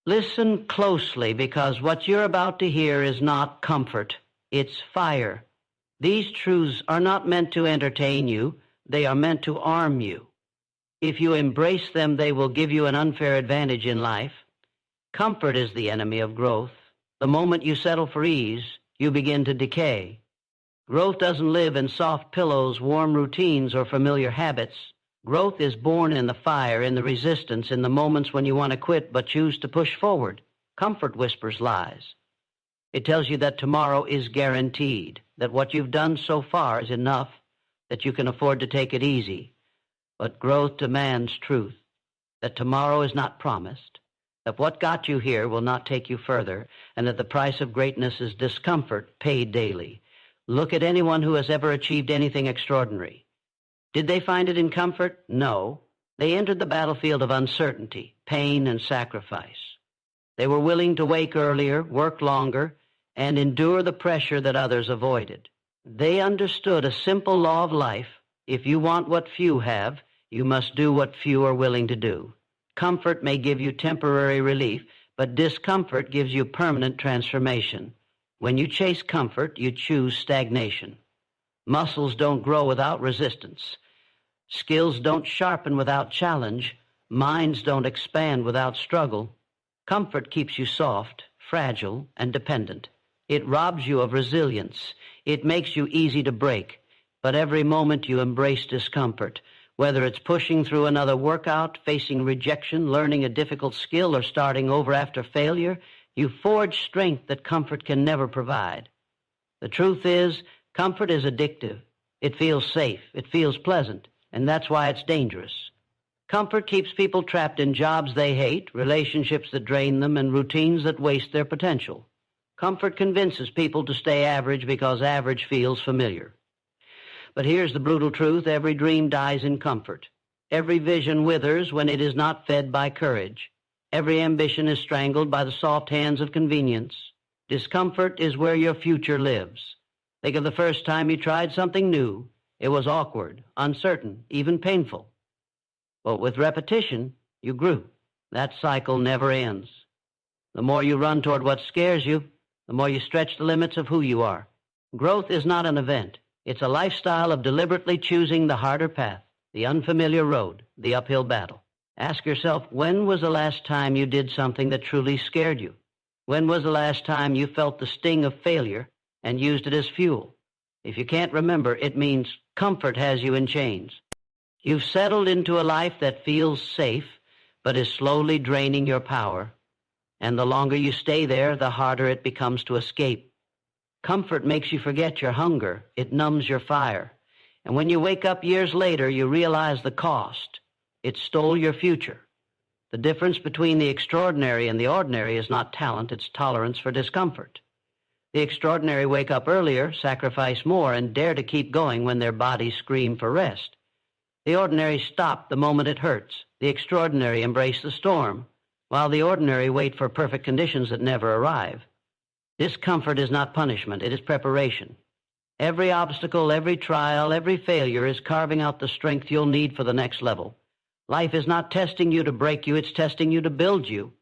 Listen closely, because what you're about to hear is not comfort. It's fire. These truths are not meant to entertain you. They are meant to arm you. If you embrace them, they will give you an unfair advantage in life. Comfort is the enemy of growth. The moment you settle for ease, you begin to decay. Growth doesn't live in soft pillows, warm routines, or familiar habits. Growth is born in the fire, in the resistance, in the moments when you want to quit but choose to push forward. Comfort whispers lies. It tells you that tomorrow is guaranteed, that what you've done so far is enough, that you can afford to take it easy. But growth demands truth, that tomorrow is not promised, that what got you here will not take you further, and that the price of greatness is discomfort paid daily. Look at anyone who has ever achieved anything extraordinary. Did they find it in comfort? No. They entered the battlefield of uncertainty, pain, and sacrifice. They were willing to wake earlier, work longer, and endure the pressure that others avoided. They understood a simple law of life. If you want what few have, you must do what few are willing to do. Comfort may give you temporary relief, but discomfort gives you permanent transformation. When you chase comfort, you choose stagnation. Muscles don't grow without resistance. Skills don't sharpen without challenge. Minds don't expand without struggle. Comfort keeps you soft, fragile, and dependent. It robs you of resilience. It makes you easy to break. But every moment you embrace discomfort, whether it's pushing through another workout, facing rejection, learning a difficult skill, or starting over after failure, you forge strength that comfort can never provide. The truth is, comfort is addictive. It feels safe. It feels pleasant. And that's why it's dangerous. Comfort keeps people trapped in jobs they hate, relationships that drain them, and routines that waste their potential. Comfort convinces people to stay average because average feels familiar. But here's the brutal truth. Every dream dies in comfort. Every vision withers when it is not fed by courage. Every ambition is strangled by the soft hands of convenience. Discomfort is where your future lives. Think of the first time you tried something new. It was awkward, uncertain, even painful. But with repetition, you grew. That cycle never ends. The more you run toward what scares you, the more you stretch the limits of who you are. Growth is not an event. It's a lifestyle of deliberately choosing the harder path, the unfamiliar road, the uphill battle. Ask yourself, when was the last time you did something that truly scared you? When was the last time you felt the sting of failure and used it as fuel? If you can't remember, it means comfort has you in chains. You've settled into a life that feels safe, but is slowly draining your power. And the longer you stay there, the harder it becomes to escape. Comfort makes you forget your hunger. It numbs your fire. And when you wake up years later, you realize the cost. It stole your future. The difference between the extraordinary and the ordinary is not talent, it's tolerance for discomfort. The extraordinary wake up earlier, sacrifice more, and dare to keep going when their bodies scream for rest. The ordinary stop the moment it hurts. The extraordinary embrace the storm, while the ordinary wait for perfect conditions that never arrive. Discomfort is not punishment, it is preparation. Every obstacle, every trial, every failure is carving out the strength you'll need for the next level. Life is not testing you to break you, it's testing you to build you.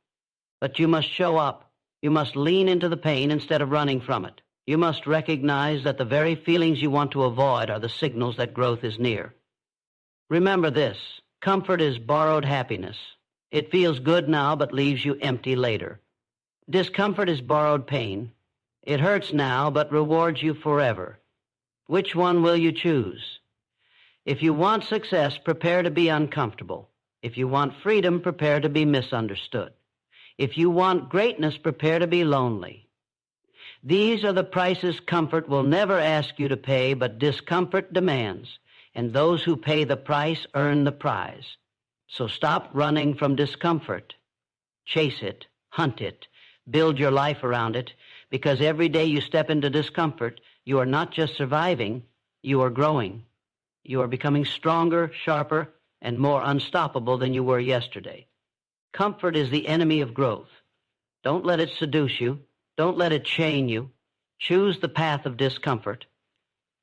But you must show up. You must lean into the pain instead of running from it. You must recognize that the very feelings you want to avoid are the signals that growth is near. Remember this, comfort is borrowed happiness. It feels good now but leaves you empty later. Discomfort is borrowed pain. It hurts now but rewards you forever. Which one will you choose? If you want success, prepare to be uncomfortable. If you want freedom, prepare to be misunderstood. If you want greatness, prepare to be lonely. These are the prices comfort will never ask you to pay, but discomfort demands, and those who pay the price earn the prize. So stop running from discomfort. Chase it, hunt it, build your life around it, because every day you step into discomfort, you are not just surviving, you are growing. You are becoming stronger, sharper, and more unstoppable than you were yesterday. Comfort is the enemy of growth. Don't let it seduce you. Don't let it chain you. Choose the path of discomfort,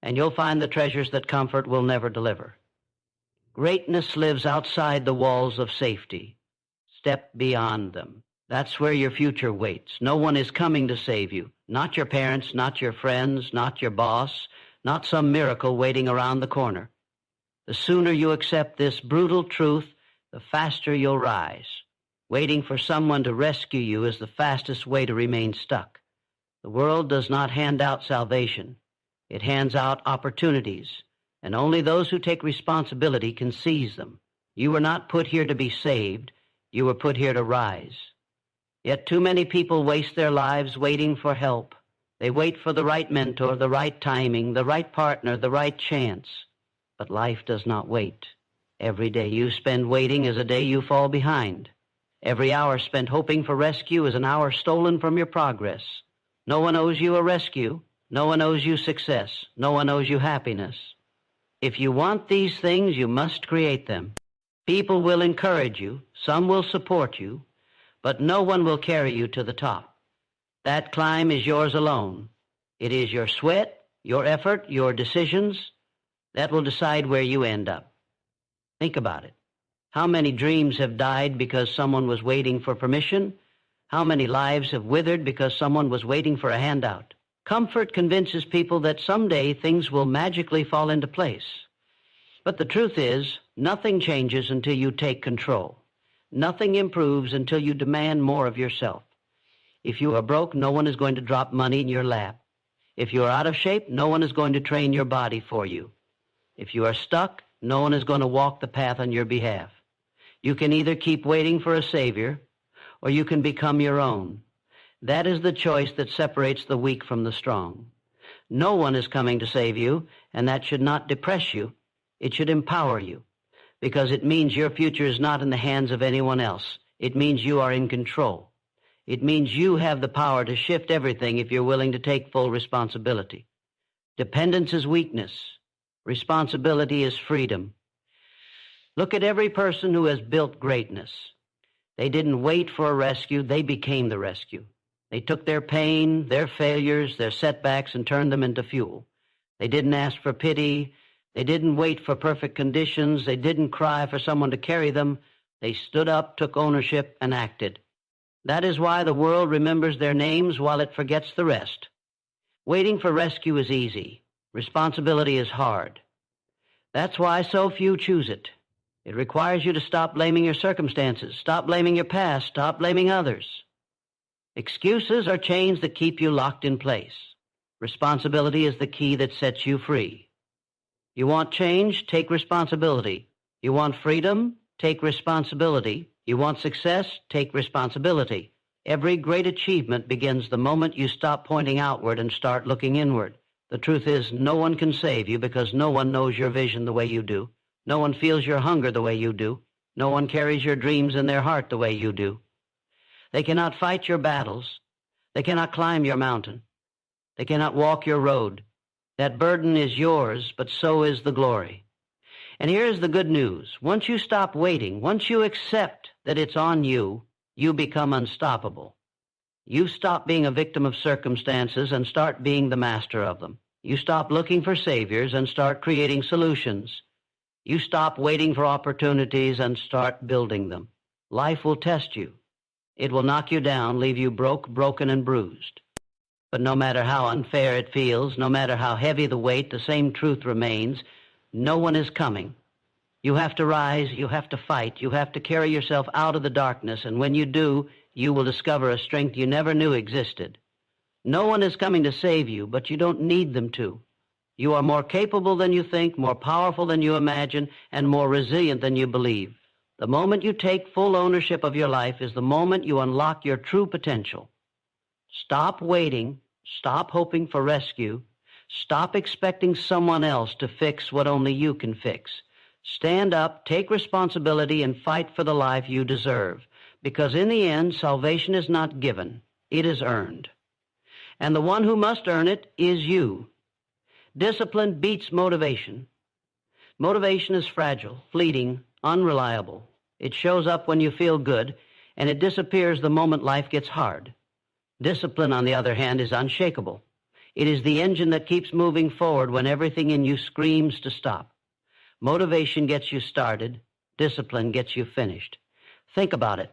and you'll find the treasures that comfort will never deliver. Greatness lives outside the walls of safety. Step beyond them. That's where your future waits. No one is coming to save you. Not your parents, not your friends, not your boss, not some miracle waiting around the corner. The sooner you accept this brutal truth, the faster you'll rise. Waiting for someone to rescue you is the fastest way to remain stuck. The world does not hand out salvation. It hands out opportunities, and only those who take responsibility can seize them. You were not put here to be saved. You were put here to rise. Yet too many people waste their lives waiting for help. They wait for the right mentor, the right timing, the right partner, the right chance. But life does not wait. Every day you spend waiting is a day you fall behind. Every hour spent hoping for rescue is an hour stolen from your progress. No one owes you a rescue. No one owes you success. No one owes you happiness. If you want these things, you must create them. People will encourage you. Some will support you. But no one will carry you to the top. That climb is yours alone. It is your sweat, your effort, your decisions that will decide where you end up. Think about it. How many dreams have died because someone was waiting for permission? How many lives have withered because someone was waiting for a handout? Comfort convinces people that someday things will magically fall into place. But the truth is, nothing changes until you take control. Nothing improves until you demand more of yourself. If you are broke, no one is going to drop money in your lap. If you are out of shape, no one is going to train your body for you. If you are stuck, no one is going to walk the path on your behalf. You can either keep waiting for a savior, or you can become your own. That is the choice that separates the weak from the strong. No one is coming to save you, and that should not depress you. It should empower you, because it means your future is not in the hands of anyone else. It means you are in control. It means you have the power to shift everything if you're willing to take full responsibility. Dependence is weakness. Responsibility is freedom. Look at every person who has built greatness. They didn't wait for a rescue. They became the rescue. They took their pain, their failures, their setbacks, and turned them into fuel. They didn't ask for pity. They didn't wait for perfect conditions. They didn't cry for someone to carry them. They stood up, took ownership, and acted. That is why the world remembers their names while it forgets the rest. Waiting for rescue is easy. Responsibility is hard. That's why so few choose it. It requires you to stop blaming your circumstances, stop blaming your past, stop blaming others. Excuses are chains that keep you locked in place. Responsibility is the key that sets you free. You want change? Take responsibility. You want freedom? Take responsibility. You want success? Take responsibility. Every great achievement begins the moment you stop pointing outward and start looking inward. The truth is, no one can save you because no one knows your vision the way you do. No one feels your hunger the way you do. No one carries your dreams in their heart the way you do. They cannot fight your battles. They cannot climb your mountain. They cannot walk your road. That burden is yours, but so is the glory. And here is the good news. Once you stop waiting, once you accept that it's on you, you become unstoppable. You stop being a victim of circumstances and start being the master of them. You stop looking for saviors and start creating solutions. You stop waiting for opportunities and start building them. Life will test you. It will knock you down, leave you broken, and bruised. But no matter how unfair it feels, no matter how heavy the weight, the same truth remains. No one is coming. You have to rise, you have to fight, you have to carry yourself out of the darkness, and when you do, you will discover a strength you never knew existed. No one is coming to save you, but you don't need them to. You are more capable than you think, more powerful than you imagine, and more resilient than you believe. The moment you take full ownership of your life is the moment you unlock your true potential. Stop waiting, stop hoping for rescue, stop expecting someone else to fix what only you can fix. Stand up, take responsibility, and fight for the life you deserve. Because in the end, salvation is not given, it is earned. And the one who must earn it is you. Discipline beats motivation. Motivation is fragile, fleeting, unreliable. It shows up when you feel good, and it disappears the moment life gets hard. Discipline, on the other hand, is unshakable. It is the engine that keeps moving forward when everything in you screams to stop. Motivation gets you started. Discipline gets you finished. Think about it.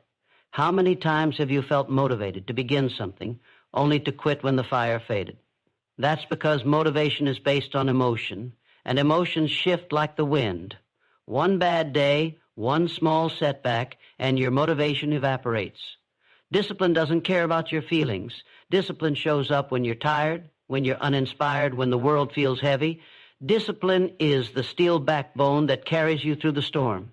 How many times have you felt motivated to begin something only to quit when the fire faded? That's because motivation is based on emotion, and emotions shift like the wind. One bad day, one small setback, and your motivation evaporates. Discipline doesn't care about your feelings. Discipline shows up when you're tired, when you're uninspired, when the world feels heavy. Discipline is the steel backbone that carries you through the storm.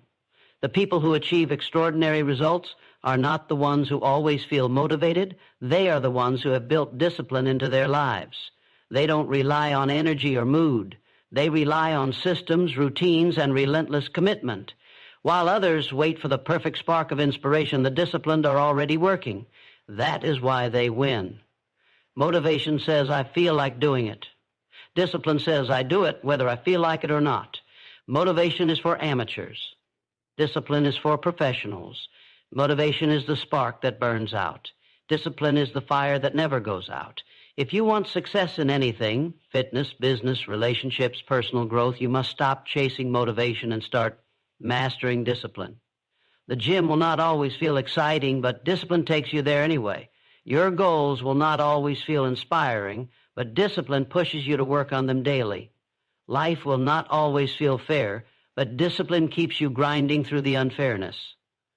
The people who achieve extraordinary results are not the ones who always feel motivated. They are the ones who have built discipline into their lives. They don't rely on energy or mood. They rely on systems, routines, and relentless commitment. While others wait for the perfect spark of inspiration, the disciplined are already working. That is why they win. Motivation says, I feel like doing it. Discipline says, I do it whether I feel like it or not. Motivation is for amateurs. Discipline is for professionals. Motivation is the spark that burns out. Discipline is the fire that never goes out. If you want success in anything, fitness, business, relationships, personal growth, you must stop chasing motivation and start mastering discipline. The gym will not always feel exciting, but discipline takes you there anyway. Your goals will not always feel inspiring, but discipline pushes you to work on them daily. Life will not always feel fair, but discipline keeps you grinding through the unfairness.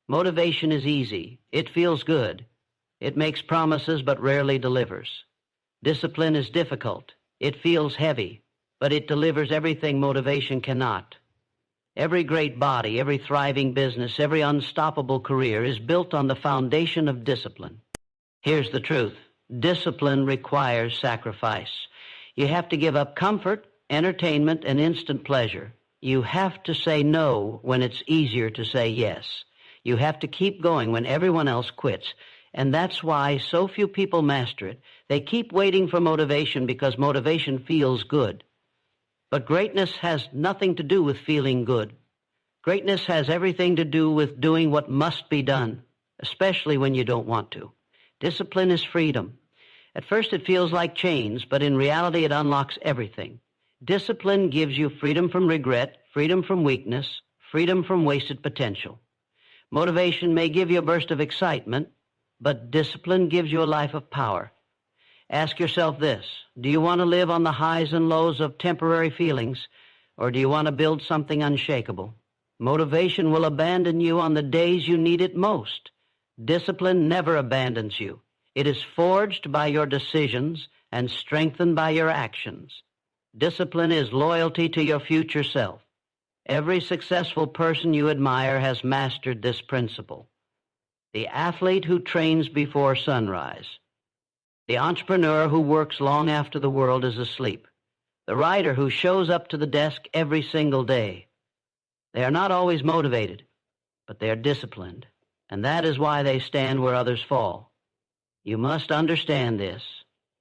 Motivation is easy. It feels good. It makes promises but rarely delivers. Discipline is difficult. It feels heavy, but it delivers everything motivation cannot. Every great body, every thriving business, every unstoppable career is built on the foundation of discipline. Here's the truth. Discipline requires sacrifice. You have to give up comfort, entertainment, and instant pleasure. You have to say no when it's easier to say yes. You have to keep going when everyone else quits. And that's why so few people master it. They keep waiting for motivation because motivation feels good. But greatness has nothing to do with feeling good. Greatness has everything to do with doing what must be done, especially when you don't want to. Discipline is freedom. At first it feels like chains, but in reality it unlocks everything. Discipline gives you freedom from regret, freedom from weakness, freedom from wasted potential. Motivation may give you a burst of excitement, but discipline gives you a life of power. Ask yourself this: do you want to live on the highs and lows of temporary feelings, or do you want to build something unshakable? Motivation will abandon you on the days you need it most. Discipline never abandons you. It is forged by your decisions and strengthened by your actions. Discipline is loyalty to your future self. Every successful person you admire has mastered this principle. The athlete who trains before sunrise. The entrepreneur who works long after the world is asleep. The writer who shows up to the desk every single day. They are not always motivated, but they are disciplined, and that is why they stand where others fall. You must understand this.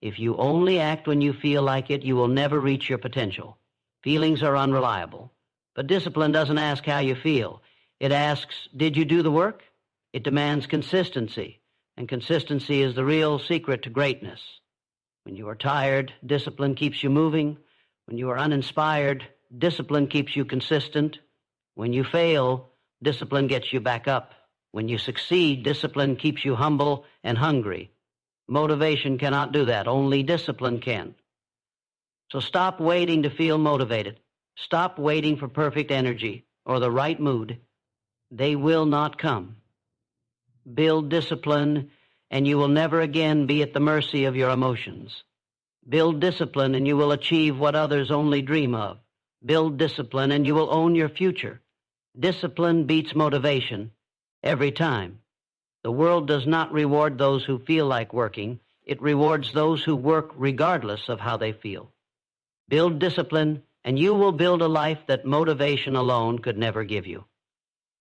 If you only act when you feel like it, you will never reach your potential. Feelings are unreliable, but discipline doesn't ask how you feel. It asks, did you do the work? It demands consistency, and consistency is the real secret to greatness. When you are tired, discipline keeps you moving. When you are uninspired, discipline keeps you consistent. When you fail, discipline gets you back up. When you succeed, discipline keeps you humble and hungry. Motivation cannot do that. Only discipline can. So stop waiting to feel motivated. Stop waiting for perfect energy or the right mood. They will not come. Build discipline, and you will never again be at the mercy of your emotions. Build discipline, and you will achieve what others only dream of. Build discipline, and you will own your future. Discipline beats motivation every time. The world does not reward those who feel like working. It rewards those who work regardless of how they feel. Build discipline, and you will build a life that motivation alone could never give you.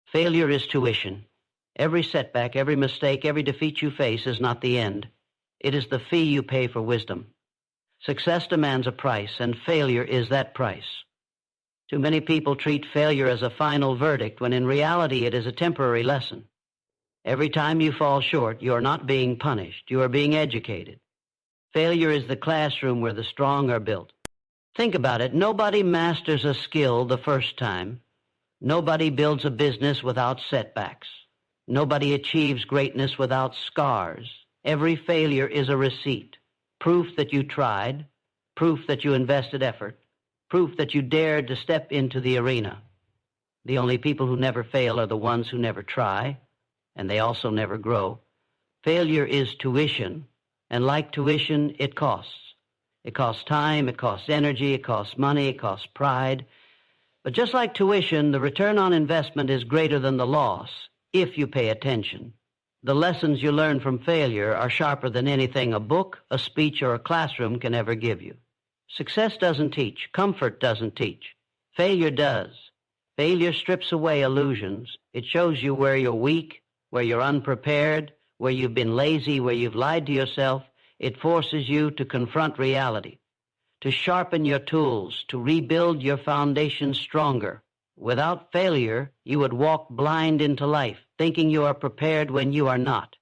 Failure is tuition. Every setback, every mistake, every defeat you face is not the end. It is the fee you pay for wisdom. Success demands a price, and failure is that price. Too many people treat failure as a final verdict, when in reality it is a temporary lesson. Every time you fall short, you are not being punished. You are being educated. Failure is the classroom where the strong are built. Think about it. Nobody masters a skill the first time. Nobody builds a business without setbacks. Nobody achieves greatness without scars. Every failure is a receipt, proof that you tried, proof that you invested effort, proof that you dared to step into the arena. The only people who never fail are the ones who never try, and they also never grow. Failure is tuition, and like tuition, it costs. It costs time, it costs energy, it costs money, it costs pride. But just like tuition, the return on investment is greater than the loss if you pay attention. The lessons you learn from failure are sharper than anything a book, a speech, or a classroom can ever give you. Success doesn't teach. Comfort doesn't teach. Failure does. Failure strips away illusions. It shows you where you're weak, where you're unprepared, where you've been lazy, where you've lied to yourself. It forces you to confront reality, to sharpen your tools, to rebuild your foundation stronger. Without failure, you would walk blind into life, thinking you are prepared when you are not.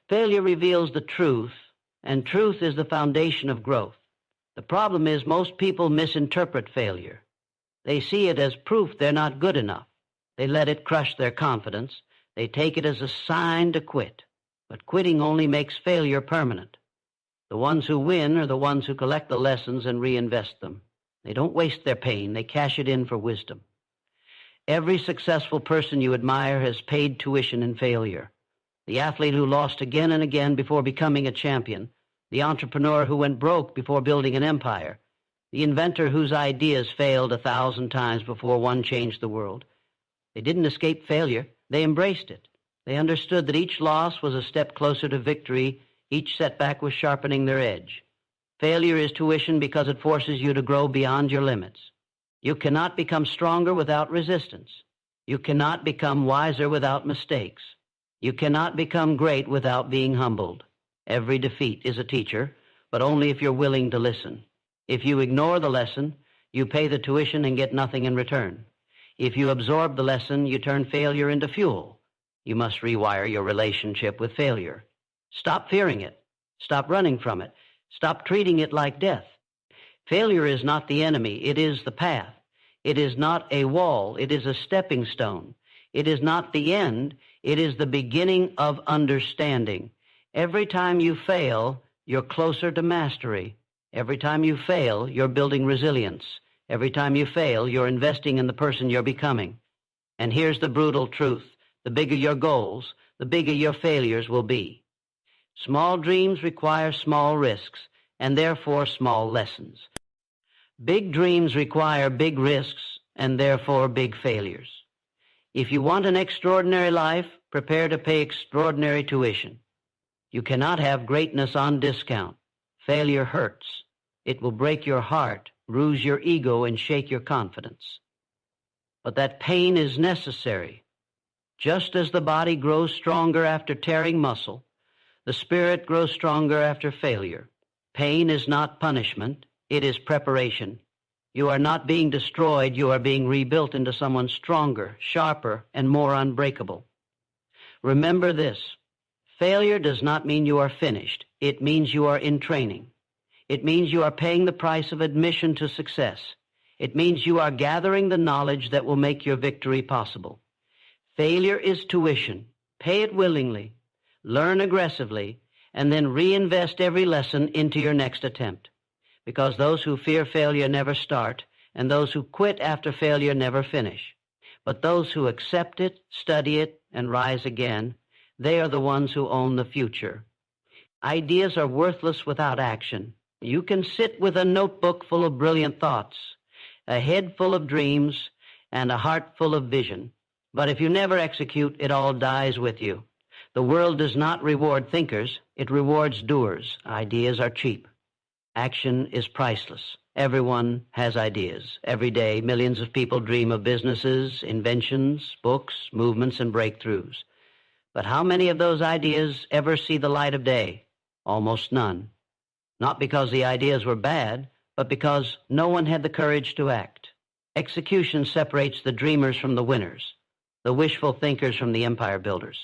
Failure reveals the truth, and truth is the foundation of growth. The problem is most people misinterpret failure. They see it as proof they're not good enough. They let it crush their confidence. They take it as a sign to quit. But quitting only makes failure permanent. The ones who win are the ones who collect the lessons and reinvest them. They don't waste their pain. They cash it in for wisdom. Every successful person you admire has paid tuition in failure. The athlete who lost again and again before becoming a champion. The entrepreneur who went broke before building an empire. The inventor whose ideas failed 1,000 times before one changed the world. They didn't escape failure. They embraced it. They understood that each loss was a step closer to victory. Each setback was sharpening their edge. Failure is tuition because it forces you to grow beyond your limits. You cannot become stronger without resistance. You cannot become wiser without mistakes. You cannot become great without being humbled. Every defeat is a teacher, but only if you're willing to listen. If you ignore the lesson, you pay the tuition and get nothing in return. If you absorb the lesson, you turn failure into fuel. You must rewire your relationship with failure. Stop fearing it. Stop running from it. Stop treating it like death. Failure is not the enemy. It is the path. It is not a wall. It is a stepping stone. It is not the end. It is the beginning of understanding. Every time you fail, you're closer to mastery. Every time you fail, you're building resilience. Every time you fail, you're investing in the person you're becoming. And here's the brutal truth. The bigger your goals, the bigger your failures will be. Small dreams require small risks, and therefore small lessons. Big dreams require big risks, and therefore big failures. If you want an extraordinary life, prepare to pay extraordinary tuition. You cannot have greatness on discount. Failure hurts. It will break your heart, bruise your ego, and shake your confidence. But that pain is necessary. Just as the body grows stronger after tearing muscle, the spirit grows stronger after failure. Pain is not punishment. It is preparation. You are not being destroyed. You are being rebuilt into someone stronger, sharper, and more unbreakable. Remember this. Failure does not mean you are finished. It means you are in training. It means you are paying the price of admission to success. It means you are gathering the knowledge that will make your victory possible. Failure is tuition. Pay it willingly. Learn aggressively, and then reinvest every lesson into your next attempt. Because those who fear failure never start, and those who quit after failure never finish. But those who accept it, study it, and rise again, they are the ones who own the future. Ideas are worthless without action. You can sit with a notebook full of brilliant thoughts, a head full of dreams, and a heart full of vision. But if you never execute, it all dies with you. The world does not reward thinkers. It rewards doers. Ideas are cheap. Action is priceless. Everyone has ideas. Every day, millions of people dream of businesses, inventions, books, movements, and breakthroughs. But how many of those ideas ever see the light of day? Almost none. Not because the ideas were bad, but because no one had the courage to act. Execution separates the dreamers from the winners, the wishful thinkers from the empire builders.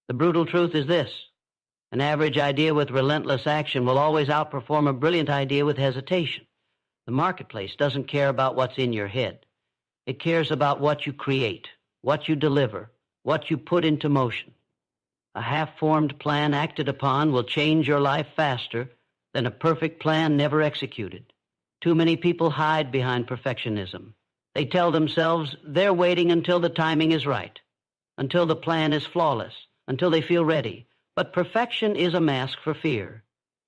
The brutal truth is this. An average idea with relentless action will always outperform a brilliant idea with hesitation. The marketplace doesn't care about what's in your head. It cares about what you create, what you deliver, what you put into motion. A half-formed plan acted upon will change your life faster than a perfect plan never executed. Too many people hide behind perfectionism. They tell themselves they're waiting until the timing is right, until the plan is flawless, until they feel ready. But perfection is a mask for fear.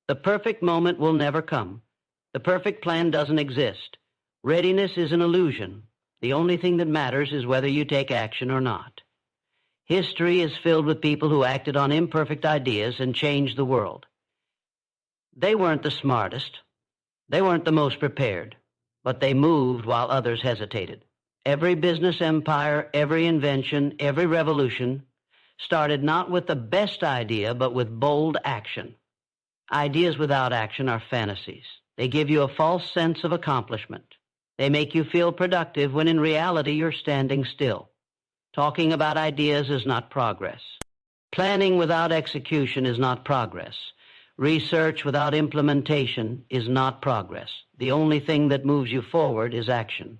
The perfect moment will never come. The perfect plan doesn't exist. Readiness is an illusion. The only thing that matters is whether you take action or not. History is filled with people who acted on imperfect ideas and changed the world. They weren't the smartest. They weren't the most prepared, but they moved while others hesitated. Every business empire, every invention, every revolution started not with the best idea, but with bold action. Ideas without action are fantasies. They give you a false sense of accomplishment. They make you feel productive when in reality you're standing still. Talking about ideas is not progress. Planning without execution is not progress. Research without implementation is not progress. The only thing that moves you forward is action.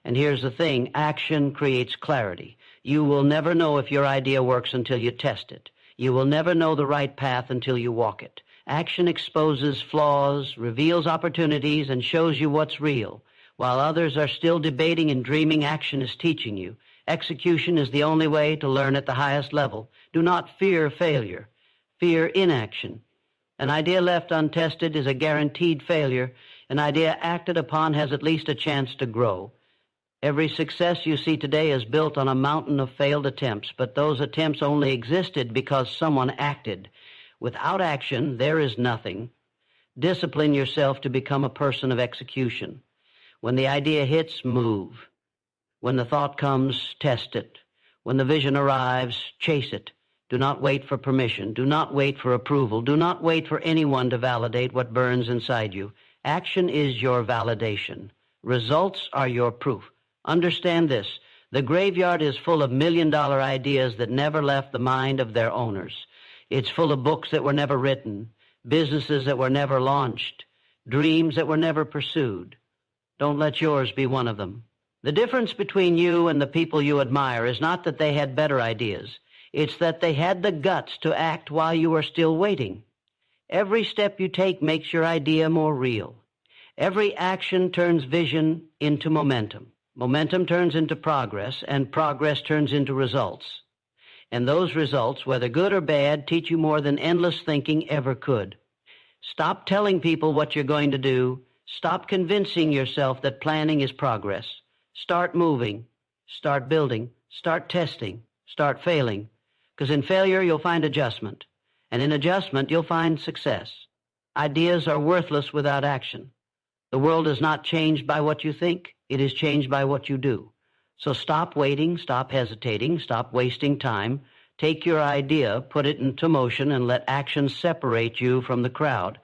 And here's the thing, action creates clarity. You will never know if your idea works until you test it. You will never know the right path until you walk it. Action exposes flaws, reveals opportunities, and shows you what's real. While others are still debating and dreaming, action is teaching you. Execution is the only way to learn at the highest level. Do not fear failure. Fear inaction. An idea left untested is a guaranteed failure. An idea acted upon has at least a chance to grow. Every success you see today is built on a mountain of failed attempts, but those attempts only existed because someone acted. Without action, there is nothing. Discipline yourself to become a person of execution. When the idea hits, move. When the thought comes, test it. When the vision arrives, chase it. Do not wait for permission. Do not wait for approval. Do not wait for anyone to validate what burns inside you. Action is your validation. Results are your proof. Understand this. The graveyard is full of million-dollar ideas that never left the mind of their owners. It's full of books that were never written, businesses that were never launched, dreams that were never pursued. Don't let yours be one of them. The difference between you and the people you admire is not that they had better ideas. It's that they had the guts to act while you are still waiting. Every step you take makes your idea more real. Every action turns vision into momentum. Momentum turns into progress, and progress turns into results. And those results, whether good or bad, teach you more than endless thinking ever could. Stop telling people what you're going to do. Stop convincing yourself that planning is progress. Start moving. Start building. Start testing. Start failing. Because in failure, you'll find adjustment. And in adjustment, you'll find success. Ideas are worthless without action. The world is not changed by what you think. It is changed by what you do. So stop waiting, stop hesitating, stop wasting time. Take your idea, put it into motion, and let action separate you from the crowd.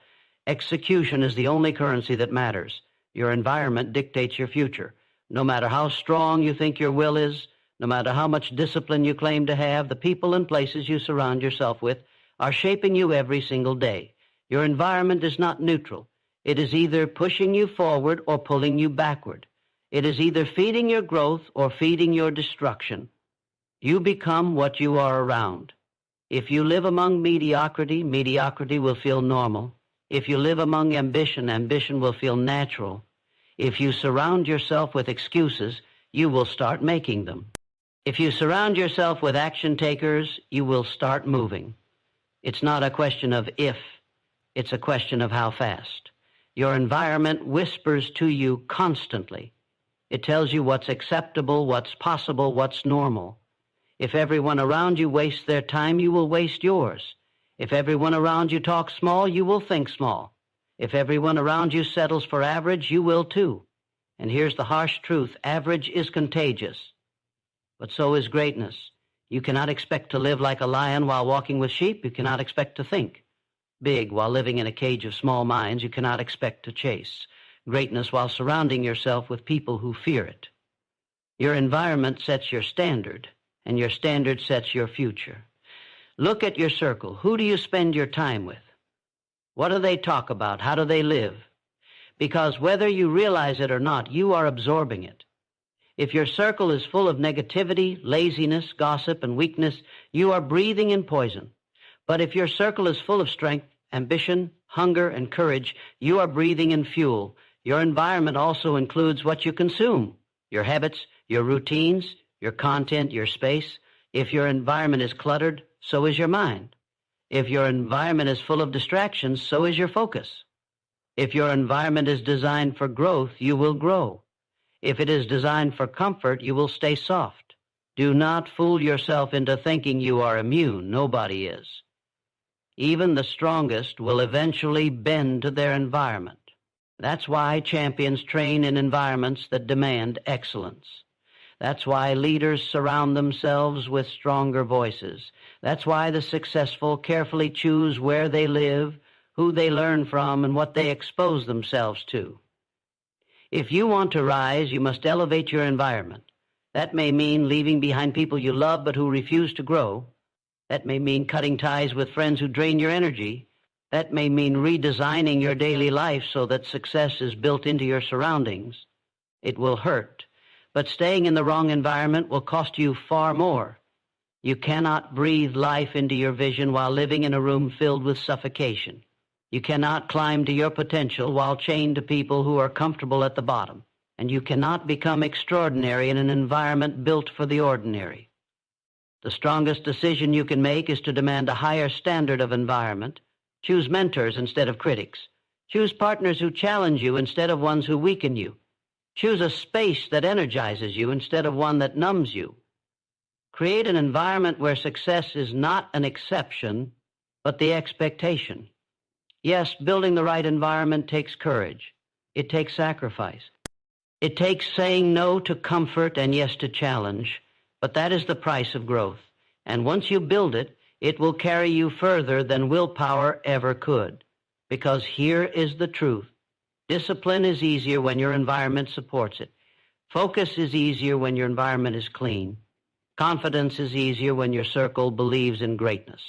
Execution is the only currency that matters. Your environment dictates your future. No matter how strong you think your will is, no matter how much discipline you claim to have, the people and places you surround yourself with are shaping you every single day. Your environment is not neutral. It is either pushing you forward or pulling you backward. It is either feeding your growth or feeding your destruction. You become what you are around. If you live among mediocrity, mediocrity will feel normal. If you live among ambition, ambition will feel natural. If you surround yourself with excuses, you will start making them. If you surround yourself with action takers, you will start moving. It's not a question of if, it's a question of how fast. Your environment whispers to you constantly. It tells you what's acceptable, what's possible, what's normal. If everyone around you wastes their time, you will waste yours. If everyone around you talks small, you will think small. If everyone around you settles for average, you will too. And here's the harsh truth, average is contagious. But so is greatness. You cannot expect to live like a lion while walking with sheep. You cannot expect to think big while living in a cage of small minds. You cannot expect to chase greatness while surrounding yourself with people who fear it. Your environment sets your standard, and your standard sets your future. Look at your circle. Who do you spend your time with? What do they talk about? How do they live? Because whether you realize it or not, you are absorbing it. If your circle is full of negativity, laziness, gossip, and weakness, you are breathing in poison. But if your circle is full of strength, ambition, hunger, and courage, you are breathing in fuel. Your environment also includes what you consume, your habits, your routines, your content, your space. If your environment is cluttered, so is your mind. If your environment is full of distractions, so is your focus. If your environment is designed for growth, you will grow. If it is designed for comfort, you will stay soft. Do not fool yourself into thinking you are immune. Nobody is. Even the strongest will eventually bend to their environment. That's why champions train in environments that demand excellence. That's why leaders surround themselves with stronger voices. That's why the successful carefully choose where they live, who they learn from, and what they expose themselves to. If you want to rise, you must elevate your environment. That may mean leaving behind people you love but who refuse to grow. That may mean cutting ties with friends who drain your energy. That may mean redesigning your daily life so that success is built into your surroundings. It will hurt, but staying in the wrong environment will cost you far more. You cannot breathe life into your vision while living in a room filled with suffocation. You cannot climb to your potential while chained to people who are comfortable at the bottom. And you cannot become extraordinary in an environment built for the ordinary. The strongest decision you can make is to demand a higher standard of environment. Choose mentors instead of critics. Choose partners who challenge you instead of ones who weaken you. Choose a space that energizes you instead of one that numbs you. Create an environment where success is not an exception, but the expectation. Yes, building the right environment takes courage. It takes sacrifice. It takes saying no to comfort and yes to challenge, but that is the price of growth. And once you build it, it will carry you further than willpower ever could. Because here is the truth. Discipline is easier when your environment supports it. Focus is easier when your environment is clean. Confidence is easier when your circle believes in greatness.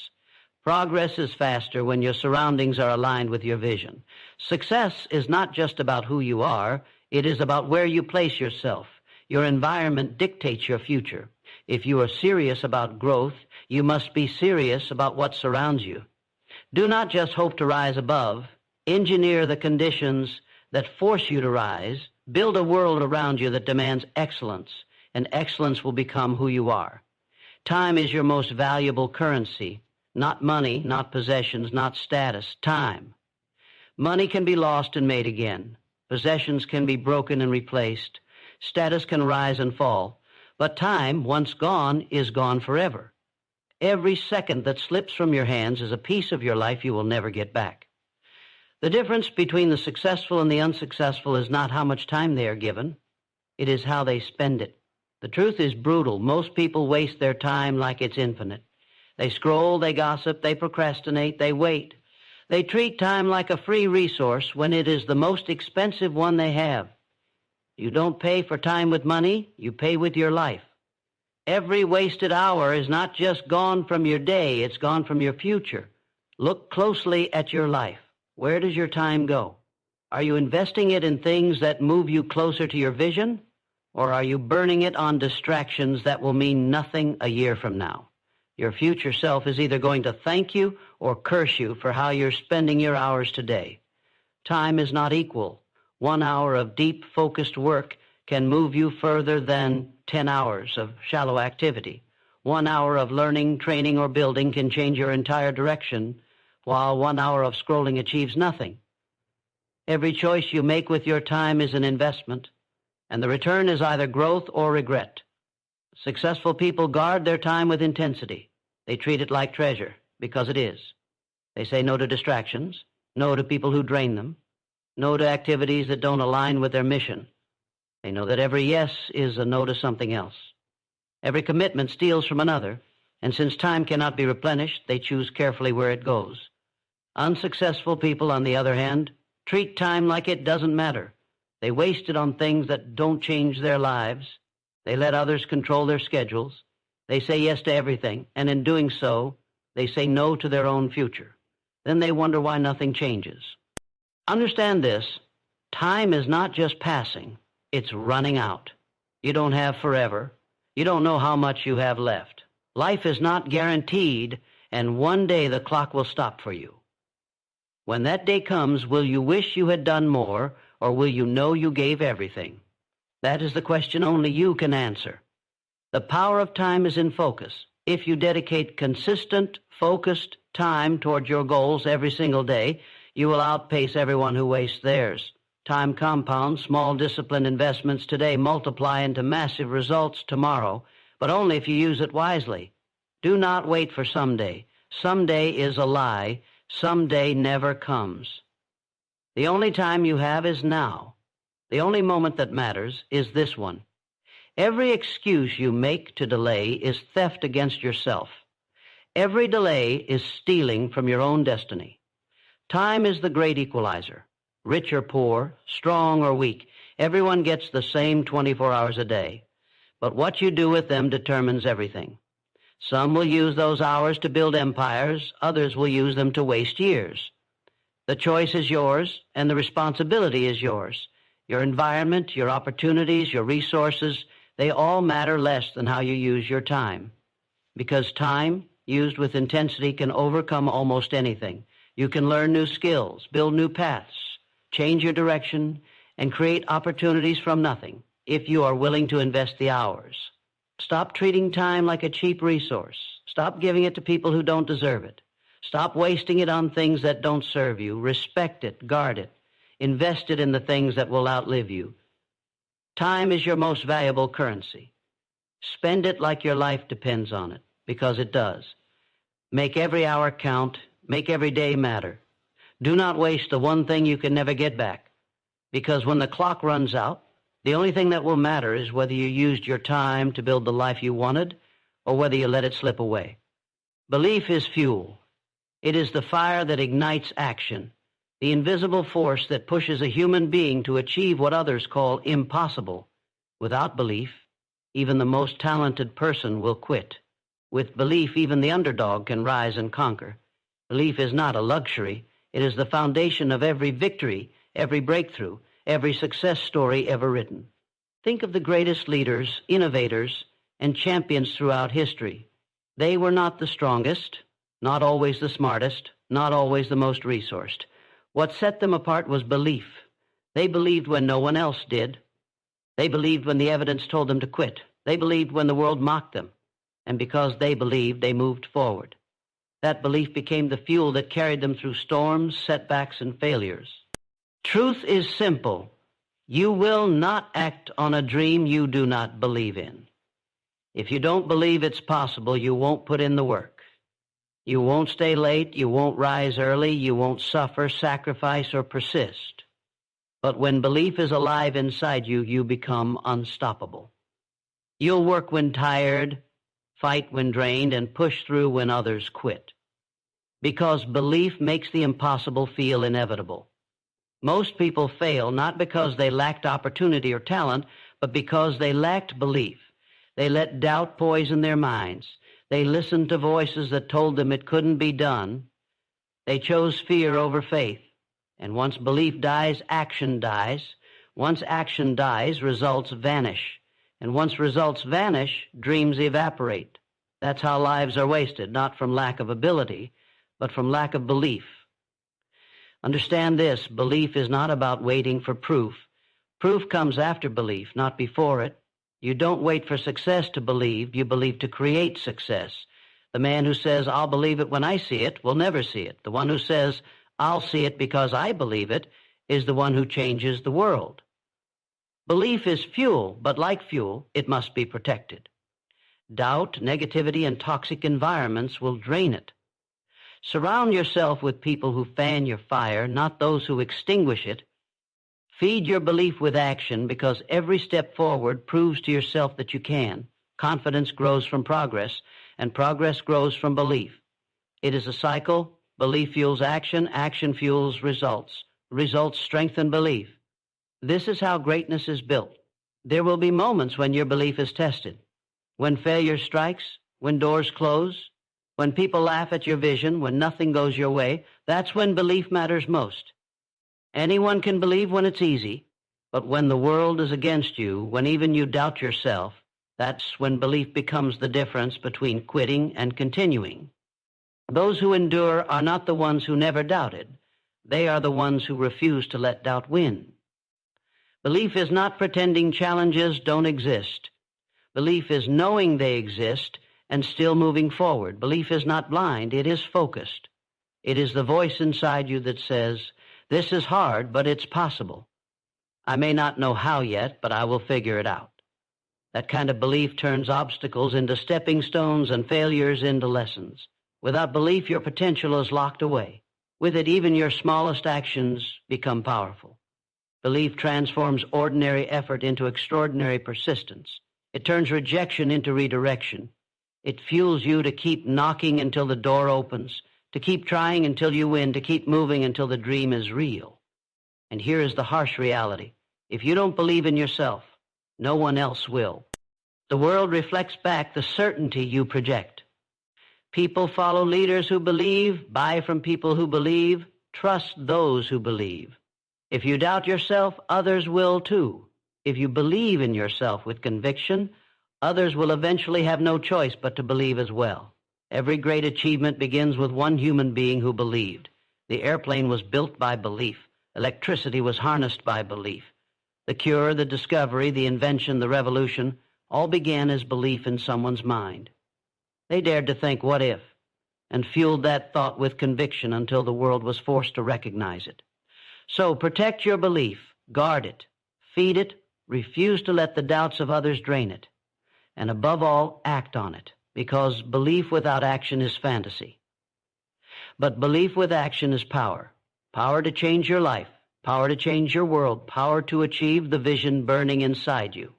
Progress is faster when your surroundings are aligned with your vision. Success is not just about who you are, it is about where you place yourself. Your environment dictates your future. If you are serious about growth, you must be serious about what surrounds you. Do not just hope to rise above. Engineer the conditions that force you to rise. Build a world around you that demands excellence, and excellence will become who you are. Time is your most valuable currency. Not money, not possessions, not status, time. Money can be lost and made again. Possessions can be broken and replaced. Status can rise and fall. But time, once gone, is gone forever. Every second that slips from your hands is a piece of your life you will never get back. The difference between the successful and the unsuccessful is not how much time they are given. It is how they spend it. The truth is brutal. Most people waste their time like it's infinite. They scroll, they gossip, they procrastinate, they wait. They treat time like a free resource when it is the most expensive one they have. You don't pay for time with money, you pay with your life. Every wasted hour is not just gone from your day, it's gone from your future. Look closely at your life. Where does your time go? Are you investing it in things that move you closer to your vision? Or are you burning it on distractions that will mean nothing a year from now? Your future self is either going to thank you or curse you for how you're spending your hours today. Time is not equal. 1 hour of deep, focused work can move you further than 10 hours of shallow activity. 1 hour of learning, training, or building can change your entire direction, while 1 hour of scrolling achieves nothing. Every choice you make with your time is an investment, and the return is either growth or regret. Successful people guard their time with intensity. They treat it like treasure, because it is. They say no to distractions, no to people who drain them, no to activities that don't align with their mission. They know that every yes is a no to something else. Every commitment steals from another, and since time cannot be replenished, they choose carefully where it goes. Unsuccessful people, on the other hand, treat time like it doesn't matter. They waste it on things that don't change their lives. They let others control their schedules. They say yes to everything, and in doing so, they say no to their own future. Then they wonder why nothing changes. Understand this, time is not just passing, it's running out. You don't have forever. You don't know how much you have left. Life is not guaranteed, and one day the clock will stop for you. When that day comes, will you wish you had done more, or will you know you gave everything? That is the question only you can answer. The power of time is in focus. If you dedicate consistent, focused time toward your goals every single day, you will outpace everyone who wastes theirs. Time compounds. Small disciplined investments today multiply into massive results tomorrow, but only if you use it wisely. Do not wait for someday. Someday is a lie. Someday never comes. The only time you have is now. The only moment that matters is this one. Every excuse you make to delay is theft against yourself. Every delay is stealing from your own destiny. Time is the great equalizer. Rich or poor, strong or weak, everyone gets the same 24 hours a day. But what you do with them determines everything. Some will use those hours to build empires, others will use them to waste years. The choice is yours, and the responsibility is yours. Your environment, your opportunities, your resources, they all matter less than how you use your time. Because time, used with intensity, can overcome almost anything. You can learn new skills, build new paths, change your direction, and create opportunities from nothing if you are willing to invest the hours. Stop treating time like a cheap resource. Stop giving it to people who don't deserve it. Stop wasting it on things that don't serve you. Respect it, guard it. Invest it in the things that will outlive you. Time is your most valuable currency. Spend it like your life depends on it, because it does. Make every hour count. Make every day matter. Do not waste the one thing you can never get back, because when the clock runs out, the only thing that will matter is whether you used your time to build the life you wanted or whether you let it slip away. Belief is fuel. It is the fire that ignites action, the invisible force that pushes a human being to achieve what others call impossible. Without belief, even the most talented person will quit. With belief, even the underdog can rise and conquer. Belief is not a luxury. It is the foundation of every victory, every breakthrough, every success story ever written. Think of the greatest leaders, innovators, and champions throughout history. They were not the strongest, not always the smartest, not always the most resourced. What set them apart was belief. They believed when no one else did. They believed when the evidence told them to quit. They believed when the world mocked them. And because they believed, they moved forward. That belief became the fuel that carried them through storms, setbacks, and failures. Truth is simple. You will not act on a dream you do not believe in. If you don't believe it's possible, you won't put in the work. You won't stay late, you won't rise early, you won't suffer, sacrifice, or persist. But when belief is alive inside you, you become unstoppable. You'll work when tired, fight when drained, and push through when others quit. Because belief makes the impossible feel inevitable. Most people fail not because they lacked opportunity or talent, but because they lacked belief. They let doubt poison their minds. They listened to voices that told them it couldn't be done. They chose fear over faith. And once belief dies, action dies. Once action dies, results vanish. And once results vanish, dreams evaporate. That's how lives are wasted, not from lack of ability, but from lack of belief. Understand this, belief is not about waiting for proof. Proof comes after belief, not before it. You don't wait for success to believe, you believe to create success. The man who says, I'll believe it when I see it, will never see it. The one who says, I'll see it because I believe it, is the one who changes the world. Belief is fuel, but like fuel, it must be protected. Doubt, negativity, and toxic environments will drain it. Surround yourself with people who fan your fire, not those who extinguish it. Feed your belief with action, because every step forward proves to yourself that you can. Confidence grows from progress, and progress grows from belief. It is a cycle. Belief fuels action, action fuels results. Results strengthen belief. This is how greatness is built. There will be moments when your belief is tested. When failure strikes, when doors close, when people laugh at your vision, when nothing goes your way, that's when belief matters most. Anyone can believe when it's easy, But when the world is against you, when even you doubt yourself, that's when belief becomes the difference between quitting and continuing. Those who endure are not the ones who never doubted. They are the ones who refuse to let doubt win. Belief is not pretending challenges don't exist. Belief is knowing they exist and still moving forward. Belief is not blind, it is focused. It is the voice inside you that says, "This is hard, but it's possible. I may not know how yet, but I will figure it out." That kind of belief turns obstacles into stepping stones and failures into lessons. Without belief, your potential is locked away. With it, even your smallest actions become powerful. Belief transforms ordinary effort into extraordinary persistence. It turns rejection into redirection. It fuels you to keep knocking until the door opens, to keep trying until you win, to keep moving until the dream is real. And here is the harsh reality. If you don't believe in yourself, no one else will. The world reflects back the certainty you project. People follow leaders who believe, buy from people who believe, trust those who believe. If you doubt yourself, others will too. If you believe in yourself with conviction, others will eventually have no choice but to believe as well. Every great achievement begins with one human being who believed. The airplane was built by belief. Electricity was harnessed by belief. The cure, the discovery, the invention, the revolution, all began as belief in someone's mind. They dared to think, what if, and fueled that thought with conviction until the world was forced to recognize it. So protect your belief, guard it, feed it, refuse to let the doubts of others drain it, and above all, act on it, because belief without action is fantasy. But belief with action is power, power to change your life, power to change your world, power to achieve the vision burning inside you.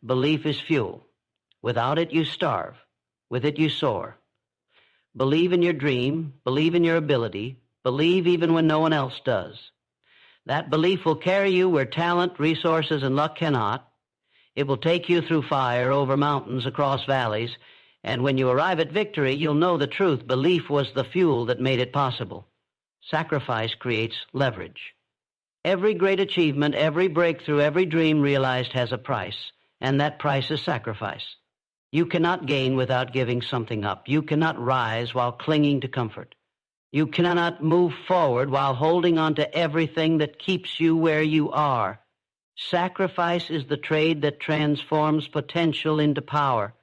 Belief is fuel. Without it, you starve. With it, you soar. Believe in your dream, believe in your ability, believe even when no one else does. That belief will carry you where talent, resources, and luck cannot. It will take you through fire, over mountains, across valleys, and when you arrive at victory, you'll know the truth. Belief was the fuel that made it possible. Sacrifice creates leverage. Every great achievement, every breakthrough, every dream realized has a price, and that price is sacrifice. You cannot gain without giving something up. You cannot rise while clinging to comfort. You cannot move forward while holding on to everything that keeps you where you are. Sacrifice is the trade that transforms potential into power.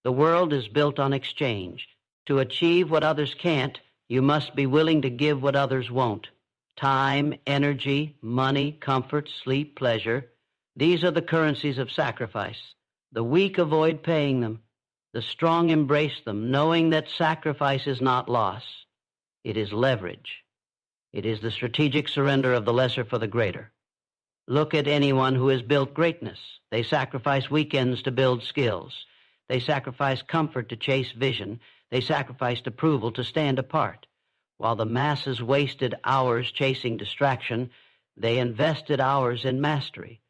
The world is built on exchange. To achieve what others can't, you must be willing to give what others won't. Time, energy, money, comfort, sleep, pleasure. These are the currencies of sacrifice. The weak avoid paying them. The strong embrace them, knowing that sacrifice is not loss. It is leverage. It is the strategic surrender of the lesser for the greater. Look at anyone who has built greatness. They sacrifice weekends to build skills. They sacrifice comfort to chase vision. They sacrificed approval to stand apart. While the masses wasted hours chasing distraction, they invested hours in mastery.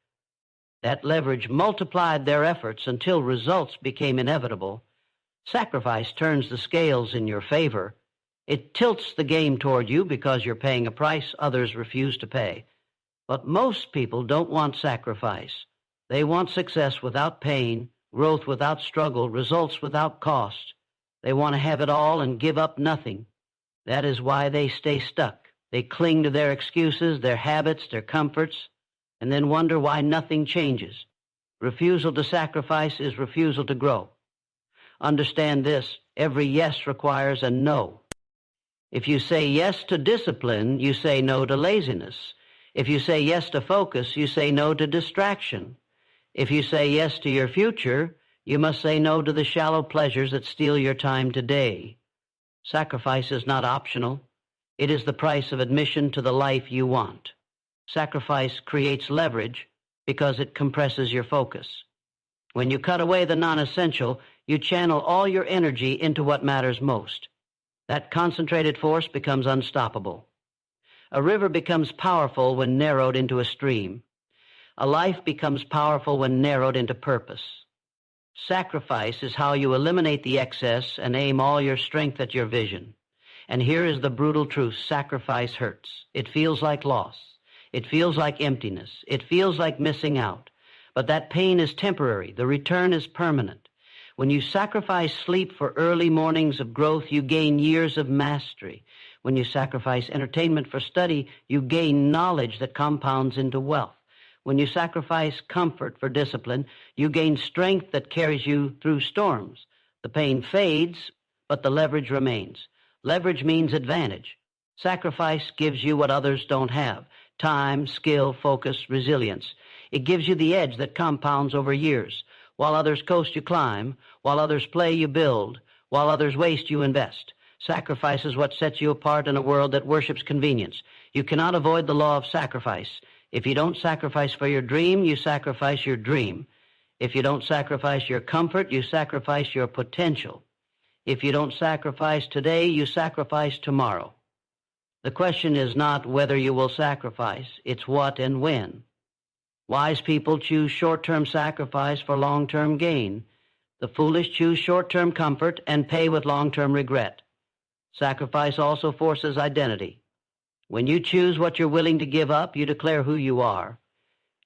That leverage multiplied their efforts until results became inevitable. Sacrifice turns the scales in your favor. It tilts the game toward you because you're paying a price others refuse to pay. But most people don't want sacrifice. They want success without pain, growth without struggle, results without cost. They want to have it all and give up nothing. That is why they stay stuck. They cling to their excuses, their habits, their comforts, and then wonder why nothing changes. Refusal to sacrifice is refusal to grow. Understand this, every yes requires a no. If you say yes to discipline, you say no to laziness. If you say yes to focus, you say no to distraction. If you say yes to your future, you must say no to the shallow pleasures that steal your time today. Sacrifice is not optional. It is the price of admission to the life you want. Sacrifice creates leverage because it compresses your focus. When you cut away the non-essential, you channel all your energy into what matters most. That concentrated force becomes unstoppable. A river becomes powerful when narrowed into a stream. A life becomes powerful when narrowed into purpose. Sacrifice is how you eliminate the excess and aim all your strength at your vision. And here is the brutal truth. Sacrifice hurts. It feels like loss. It feels like emptiness. It feels like missing out. But that pain is temporary. The return is permanent. When you sacrifice sleep for early mornings of growth, you gain years of mastery. When you sacrifice entertainment for study, you gain knowledge that compounds into wealth. When you sacrifice comfort for discipline, you gain strength that carries you through storms. The pain fades, but the leverage remains. Leverage means advantage. Sacrifice gives you what others don't have: time, skill, focus, resilience. It gives you the edge that compounds over years. While others coast, you climb. While others play, you build. While others waste, you invest. Sacrifice is what sets you apart in a world that worships convenience. You cannot avoid the law of sacrifice. If you don't sacrifice for your dream, you sacrifice your dream. If you don't sacrifice your comfort, you sacrifice your potential. If you don't sacrifice today, you sacrifice tomorrow. The question is not whether you will sacrifice, it's what and when. Wise people choose short-term sacrifice for long-term gain. The foolish choose short-term comfort and pay with long-term regret. Sacrifice also forces identity. When you choose what you're willing to give up, you declare who you are.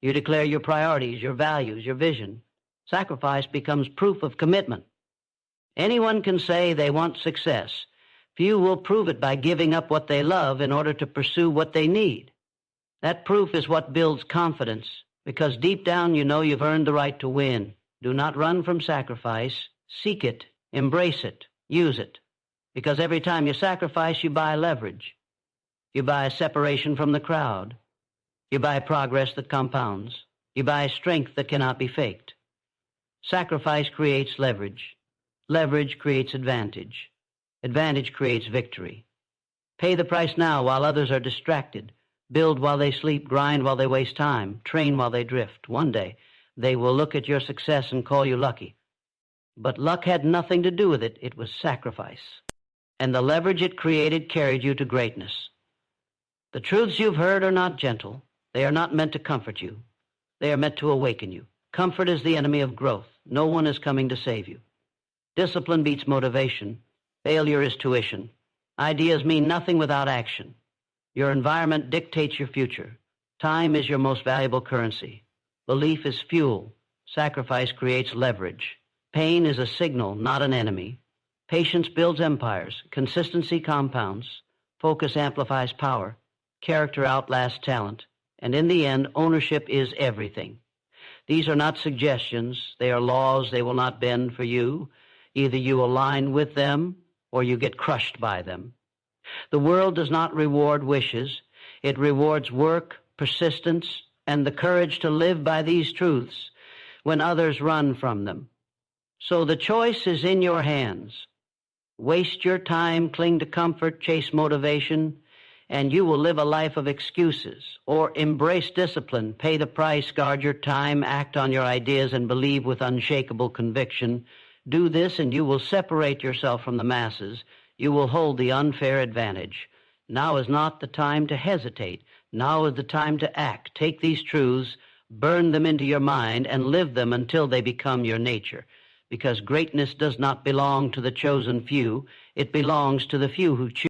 You declare your priorities, your values, your vision. Sacrifice becomes proof of commitment. Anyone can say they want success. Few will prove it by giving up what they love in order to pursue what they need. That proof is what builds confidence, because deep down you know you've earned the right to win. Do not run from sacrifice. Seek it, embrace it, use it. Because every time you sacrifice, you buy leverage. You buy separation from the crowd. You buy progress that compounds. You buy strength that cannot be faked. Sacrifice creates leverage. Leverage creates advantage. Advantage creates victory. Pay the price now while others are distracted. Build while they sleep, grind while they waste time, train while they drift. One day, they will look at your success and call you lucky. But luck had nothing to do with it. It was sacrifice. And the leverage it created carried you to greatness. The truths you've heard are not gentle. They are not meant to comfort you. They are meant to awaken you. Comfort is the enemy of growth. No one is coming to save you. Discipline beats motivation. Failure is tuition. Ideas mean nothing without action. Your environment dictates your future. Time is your most valuable currency. Belief is fuel. Sacrifice creates leverage. Pain is a signal, not an enemy. Patience builds empires. Consistency compounds. Focus amplifies power. Character outlasts talent. And in the end, ownership is everything. These are not suggestions. They are laws. They will not bend for you. Either you align with them or you get crushed by them. The world does not reward wishes. It rewards work, persistence, and the courage to live by these truths when others run from them. So the choice is in your hands. Waste your time, cling to comfort, chase motivation, and you will live a life of excuses. Or embrace discipline, pay the price, guard your time, act on your ideas, and believe with unshakable conviction. Do this and you will separate yourself from the masses. You will hold the unfair advantage. Now is not the time to hesitate. Now is the time to act. Take these truths, burn them into your mind, and live them until they become your nature. Because greatness does not belong to the chosen few. It belongs to the few who choose.